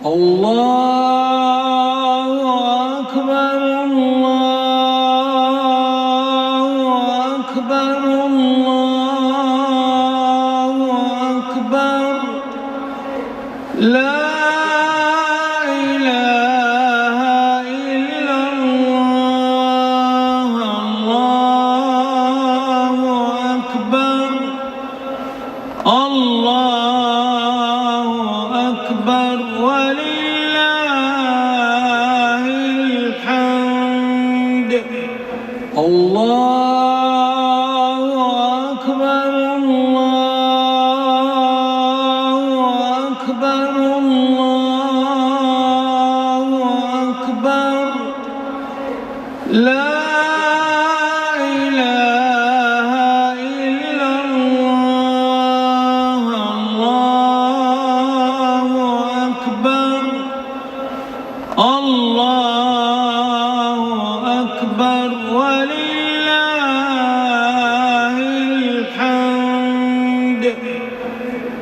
الله أكبر الله أكبر الله أكبر لا إله إلا الله الله أكبر الله أكبر ولله الحمد الله أكبر الله أكبر الله أكبر لا إله إلا الله الله أكبر الله أكبر ولله